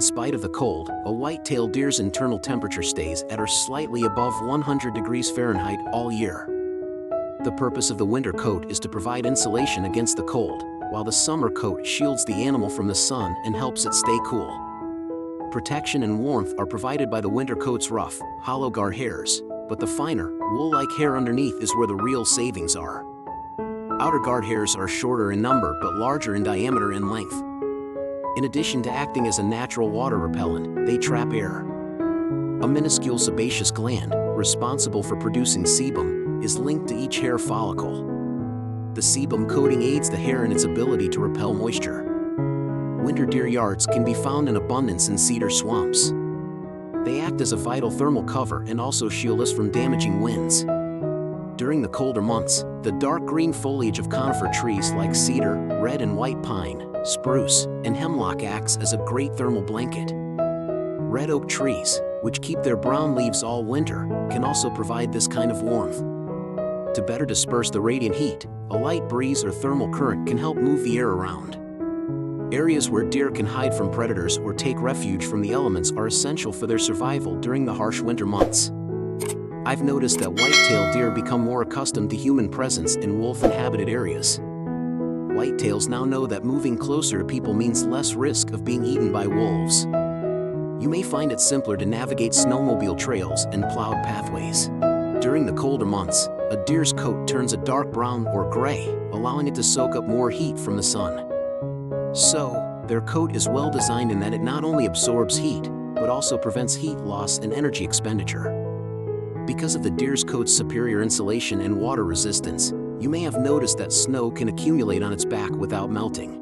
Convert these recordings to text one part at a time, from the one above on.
spite of the cold, a white-tailed deer's internal temperature stays at or slightly above 100 degrees Fahrenheit all year. The purpose of the winter coat is to provide insulation against the cold, while the summer coat shields the animal from the sun and helps it stay cool. Protection and warmth are provided by the winter coat's rough, hollow guard hairs, but the finer, wool-like hair underneath is where the real savings are. Outer guard hairs are shorter in number but larger in diameter and length. In addition to acting as a natural water repellent, they trap air. A minuscule sebaceous gland, responsible for producing sebum, is linked to each hair follicle. The sebum coating aids the hair in its ability to repel moisture. Winter deer yards can be found in abundance in cedar swamps. They act as a vital thermal cover and also shield us from damaging winds. During the colder months, the dark green foliage of conifer trees like cedar, red and white pine, spruce, and hemlock acts as a great thermal blanket. Red oak trees, which keep their brown leaves all winter, can also provide this kind of warmth. To better disperse the radiant heat, a light breeze or thermal current can help move the air around. Areas where deer can hide from predators or take refuge from the elements are essential for their survival during the harsh winter months. I've noticed that white-tailed deer become more accustomed to human presence in wolf-inhabited areas. Whitetails now know that moving closer to people means less risk of being eaten by wolves. You may find it simpler to navigate snowmobile trails and plowed pathways. During the colder months, a deer's coat turns a dark brown or gray, allowing it to soak up more heat from the sun. So, their coat is well designed in that it not only absorbs heat, but also prevents heat loss and energy expenditure. Because of the deer's coat's superior insulation and water resistance, you may have noticed that snow can accumulate on its back without melting.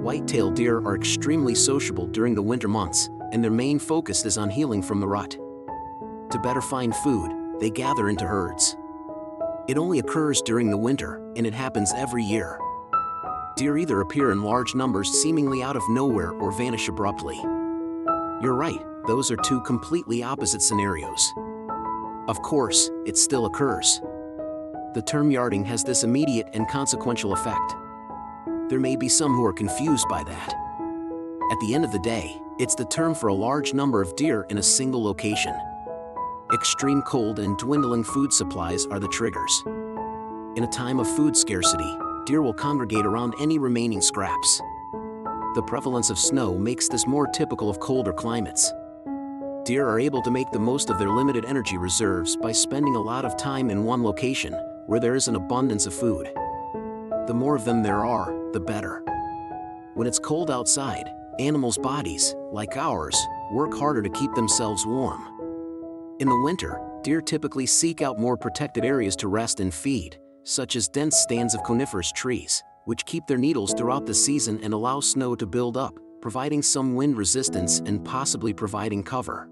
White-tailed deer are extremely sociable during the winter months, and their main focus is on healing from the rut. To better find food, they gather into herds. It only occurs during the winter, and it happens every year. Deer either appear in large numbers seemingly out of nowhere or vanish abruptly. You're right, those are two completely opposite scenarios. Of course, it still occurs. The term yarding has this immediate and consequential effect. There may be some who are confused by that. At the end of the day, it's the term for a large number of deer in a single location. Extreme cold and dwindling food supplies are the triggers. In a time of food scarcity, deer will congregate around any remaining scraps. The prevalence of snow makes this more typical of colder climates. Deer are able to make the most of their limited energy reserves by spending a lot of time in one location, where there is an abundance of food. The more of them there are, the better. When it's cold outside, animals' bodies, like ours, work harder to keep themselves warm. In the winter, deer typically seek out more protected areas to rest and feed, such as dense stands of coniferous trees, which keep their needles throughout the season and allow snow to build up, providing some wind resistance and possibly providing cover.